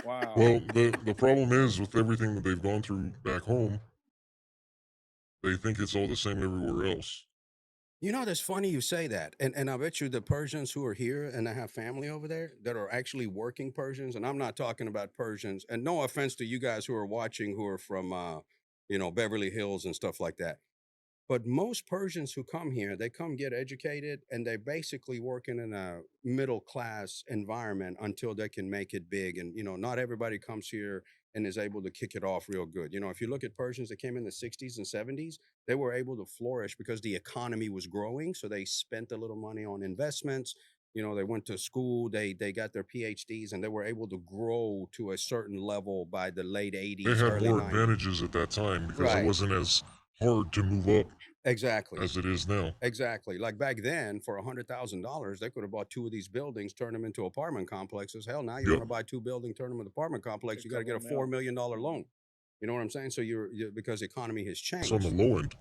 Wow. Well, the problem is with everything that they've gone through back home, they think it's all the same everywhere else. You know, that's funny you say that. And I bet you the Persians who are here and I have family over there that are actually working Persians, and I'm not talking about Persians, and no offense to you guys who are watching who are from Beverly Hills and stuff like that. But most Persians who come here, they come get educated and they basically working in a middle class environment until they can make it big. And, not everybody comes here and is able to kick it off real good. If you look at Persians that came in the 60s and 70s, they were able to flourish because the economy was growing. So they spent a little money on investments. They went to school, they got their PhDs, and they were able to grow to a certain level by the late They 80s, had early more 90s. advantages at that time because it Right. wasn't as hard to move up Exactly. as it is now. Exactly. Like back then, for $100,000, they could have bought two of these buildings, turned them into apartment complexes. Hell, now you Yeah, want to buy two buildings, turn them into apartment complex. A You got to get couple a of mil. $4 million loan. You know what I'm saying? So you're because the economy has it's on the changed. low end.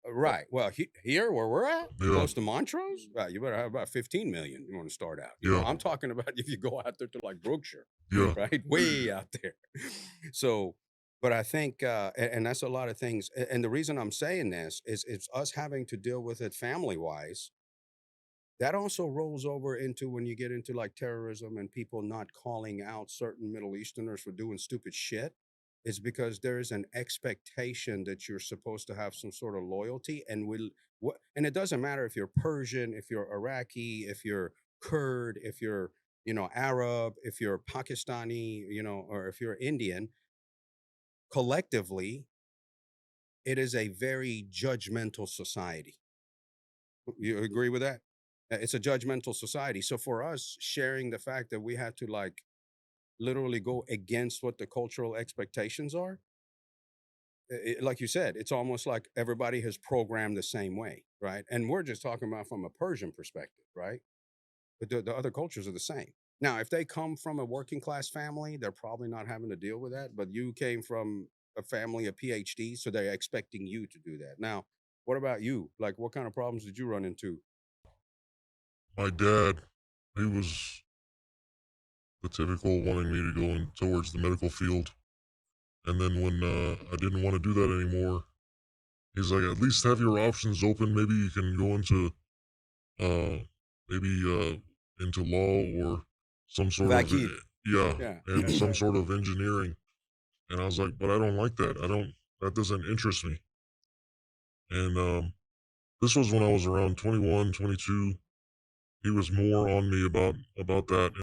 Yep. Right. Well, here where we're at, Yeah, close to Montrose, you better have about 15 million. You want to start out. yeah, I'm talking about if you go out there to like Brookshire, yeah. right? Way out there. So, but I think, and that's a lot of things. And the reason I'm saying this is it's us having to deal with it family wise. That also rolls over into when you get into like terrorism and people not calling out certain Middle Easterners for doing stupid shit. It's because there is an expectation that you're supposed to have some sort of loyalty, and and it doesn't matter if you're Persian, if you're Iraqi, if you're Kurd, if you're Arab, if you're Pakistani, or if you're Indian. Collectively, it is a very judgmental society. You agree with that? It's a judgmental society. So for us, sharing the fact that we had to like literally go against what the cultural expectations are, like you said, it's almost like everybody has programmed the same way, right? And we're just talking about from a Persian perspective, right? But the other cultures are the same. Now, if they come from a working class family, they're probably not having to deal with that. But you came from a family of PhDs, so they're expecting you to do that. Now, what about you? Like, what kind of problems did you run into? My dad, he was the typical wanting me to go in towards the medical field. And then when I didn't want to do that anymore, he's like, at least have your options open. Maybe you can go uh, maybe into law or some sort of Vakid. yeah, Yeah. and That's some right. sort of engineering. And I was like, but I don't like that. I don't. That doesn't interest me. And this was when I was around 21, 22. He was more on me about that.